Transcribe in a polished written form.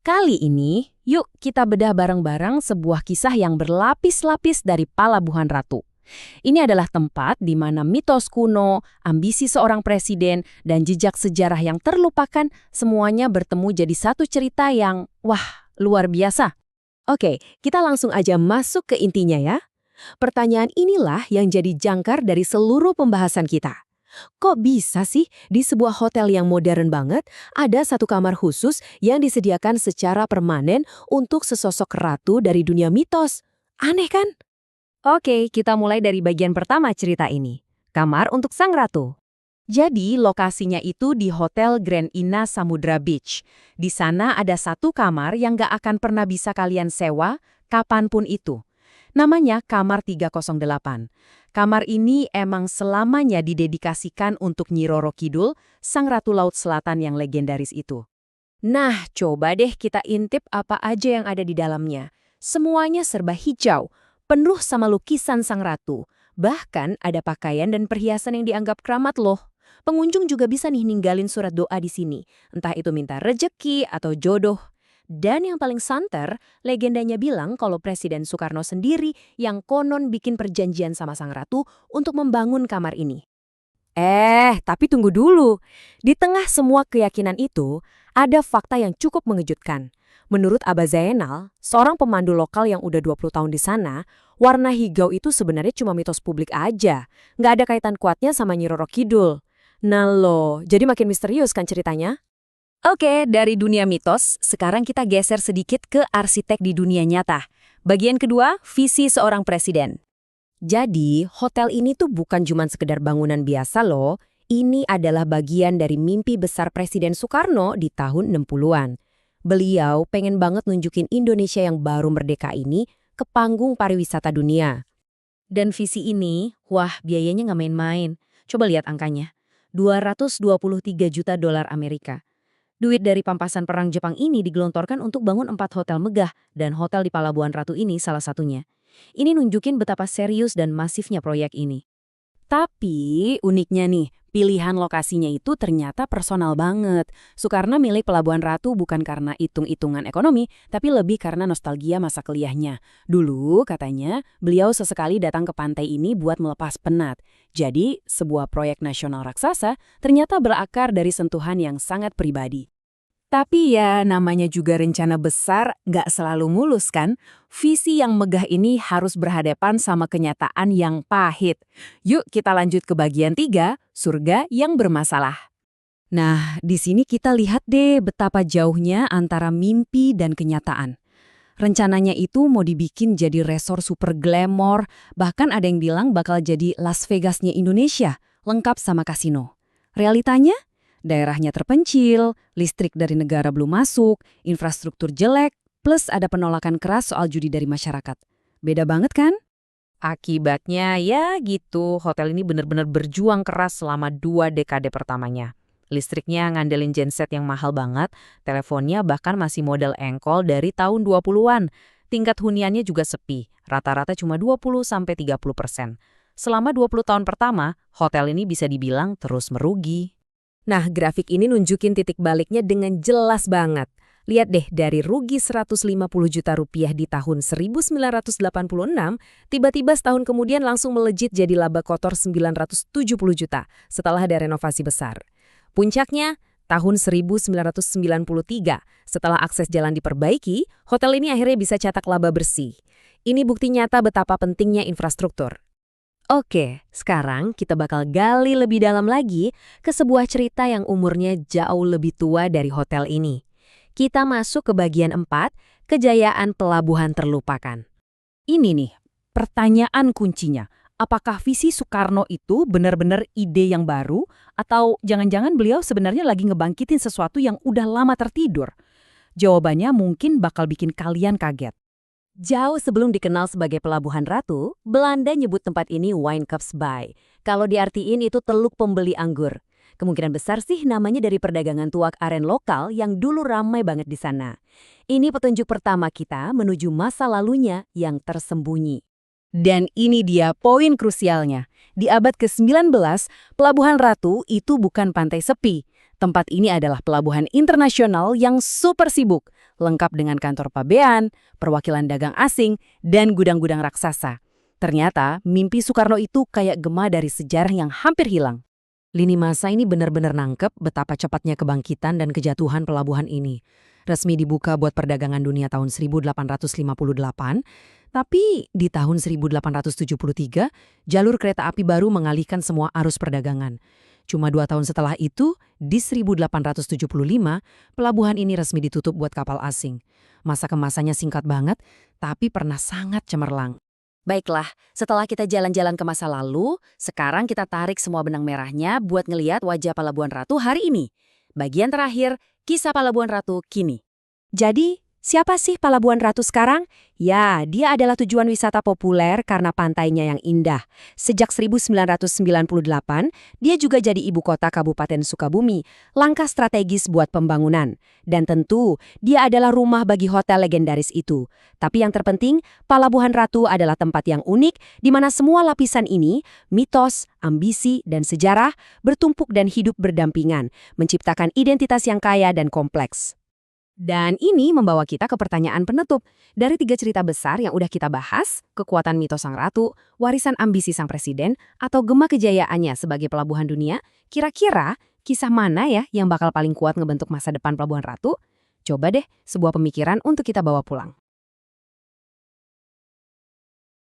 Kali ini, yuk kita bedah bareng-barang sebuah kisah yang berlapis-lapis dari Palabuhan Ratu. Ini adalah tempat di mana mitos kuno, ambisi seorang presiden, dan jejak sejarah yang terlupakan semuanya bertemu jadi satu cerita yang, wah, luar biasa. Oke, kita langsung aja masuk ke intinya ya. Pertanyaan inilah yang jadi jangkar dari seluruh pembahasan kita. Kok bisa sih di sebuah hotel yang modern banget ada satu kamar khusus yang disediakan secara permanen untuk sesosok ratu dari dunia mitos? Aneh kan? Oke, kita mulai dari bagian pertama cerita ini. Kamar untuk sang ratu. Jadi, lokasinya itu di Hotel Grand Ina Samudra Beach. Di sana ada satu kamar yang gak akan pernah bisa kalian sewa kapanpun itu. Namanya Kamar 308. Kamar ini emang selamanya didedikasikan untuk Nyi Roro Kidul, sang Ratu Laut Selatan yang legendaris itu. Nah, coba deh kita intip apa aja yang ada di dalamnya. Semuanya serba hijau, penuh sama lukisan sang ratu. Bahkan ada pakaian dan perhiasan yang dianggap keramat loh. Pengunjung juga bisa nih ninggalin surat doa di sini, entah itu minta rejeki atau jodoh. Dan yang paling santer, legendanya bilang kalau Presiden Soekarno sendiri yang konon bikin perjanjian sama sang ratu untuk membangun kamar ini. Tapi tunggu dulu. Di tengah semua keyakinan itu, ada fakta yang cukup mengejutkan. Menurut Abah Zainal, seorang pemandu lokal yang udah 20 tahun di sana, warna hijau itu sebenarnya cuma mitos publik aja. Nggak ada kaitan kuatnya sama Nyi Roro Kidul. Nah loh, jadi makin misterius kan ceritanya? Oke, dari dunia mitos, sekarang kita geser sedikit ke arsitek di dunia nyata. Bagian kedua, visi seorang presiden. Jadi, hotel ini tuh bukan cuma sekedar bangunan biasa loh. Ini adalah bagian dari mimpi besar Presiden Soekarno di tahun 60-an. Beliau pengen banget nunjukin Indonesia yang baru merdeka ini ke panggung pariwisata dunia. Dan visi ini, wah biayanya nggak main-main. Coba lihat angkanya, 223 juta dolar Amerika. Duit dari pampasan perang Jepang ini digelontorkan untuk bangun 4 hotel megah, dan hotel di Palabuhan Ratu ini salah satunya. Ini nunjukin betapa serius dan masifnya proyek ini. Tapi uniknya nih, pilihan lokasinya itu ternyata personal banget. Soekarno milih Pelabuhan Ratu bukan karena hitung-hitungan ekonomi, tapi lebih karena nostalgia masa kuliahnya. Dulu, katanya, beliau sesekali datang ke pantai ini buat melepas penat. Jadi, sebuah proyek nasional raksasa ternyata berakar dari sentuhan yang sangat pribadi. Tapi ya, namanya juga rencana besar, gak selalu mulus kan? Visi yang megah ini harus berhadapan sama kenyataan yang pahit. Yuk kita lanjut ke bagian 3, surga yang bermasalah. Nah, di sini kita lihat deh betapa jauhnya antara mimpi dan kenyataan. Rencananya itu mau dibikin jadi resort super glamor, bahkan ada yang bilang bakal jadi Las Vegasnya Indonesia, lengkap sama kasino. Realitanya? Daerahnya terpencil, listrik dari negara belum masuk, infrastruktur jelek, plus ada penolakan keras soal judi dari masyarakat. Beda banget kan? Akibatnya ya gitu, hotel ini benar-benar berjuang keras selama 2 dekade pertamanya. Listriknya ngandelin genset yang mahal banget, teleponnya bahkan masih model engkol dari tahun 20-an. Tingkat huniannya juga sepi, rata-rata cuma 20-30%. Selama 20 tahun pertama, hotel ini bisa dibilang terus merugi. Nah, grafik ini nunjukin titik baliknya dengan jelas banget. Lihat deh, dari rugi 150 juta rupiah di tahun 1986, tiba-tiba setahun kemudian langsung melejit jadi laba kotor 970 juta setelah ada renovasi besar. Puncaknya, tahun 1993, setelah akses jalan diperbaiki, hotel ini akhirnya bisa cetak laba bersih. Ini bukti nyata betapa pentingnya infrastruktur. Oke, sekarang kita bakal gali lebih dalam lagi ke sebuah cerita yang umurnya jauh lebih tua dari hotel ini. Kita masuk ke bagian 4, kejayaan pelabuhan terlupakan. Ini nih, pertanyaan kuncinya. Apakah visi Soekarno itu benar-benar ide yang baru? Atau jangan-jangan beliau sebenarnya lagi ngebangkitin sesuatu yang udah lama tertidur? Jawabannya mungkin bakal bikin kalian kaget. Jauh sebelum dikenal sebagai Pelabuhan Ratu, Belanda nyebut tempat ini Wijnkuipsbaai. Kalau diartiin itu teluk pembeli anggur. Kemungkinan besar sih namanya dari perdagangan tuak aren lokal yang dulu ramai banget di sana. Ini petunjuk pertama kita menuju masa lalunya yang tersembunyi. Dan ini dia poin krusialnya. Di abad ke-19, Pelabuhan Ratu itu bukan pantai sepi. Tempat ini adalah pelabuhan internasional yang super sibuk. lengkap dengan kantor pabean, perwakilan dagang asing, dan gudang-gudang raksasa. Ternyata, mimpi Soekarno itu kayak gema dari sejarah yang hampir hilang. Lini masa ini benar-benar nangkep betapa cepatnya kebangkitan dan kejatuhan pelabuhan ini. Resmi dibuka buat perdagangan dunia tahun 1858, tapi di tahun 1873, jalur kereta api baru mengalihkan semua arus perdagangan. Cuma 2 tahun setelah itu, di 1875, pelabuhan ini resmi ditutup buat kapal asing. Masa kemasannya singkat banget, tapi pernah sangat cemerlang. Baiklah, setelah kita jalan-jalan ke masa lalu, sekarang kita tarik semua benang merahnya buat ngeliat wajah Pelabuhan Ratu hari ini. Bagian terakhir, kisah Pelabuhan Ratu kini. Jadi, siapa sih Pelabuhan Ratu sekarang? Ya, dia adalah tujuan wisata populer karena pantainya yang indah. Sejak 1998, dia juga jadi ibu kota Kabupaten Sukabumi, langkah strategis buat pembangunan. Dan tentu, dia adalah rumah bagi hotel legendaris itu. Tapi yang terpenting, Pelabuhan Ratu adalah tempat yang unik di mana semua lapisan ini, mitos, ambisi, dan sejarah, bertumpuk dan hidup berdampingan, menciptakan identitas yang kaya dan kompleks. Dan ini membawa kita ke pertanyaan penutup. Dari 3 cerita besar yang udah kita bahas, kekuatan mitos Sang Ratu, warisan ambisi Sang Presiden, atau gema kejayaannya sebagai pelabuhan dunia, kira-kira kisah mana ya yang bakal paling kuat ngebentuk masa depan Pelabuhan Ratu? Coba deh sebuah pemikiran untuk kita bawa pulang.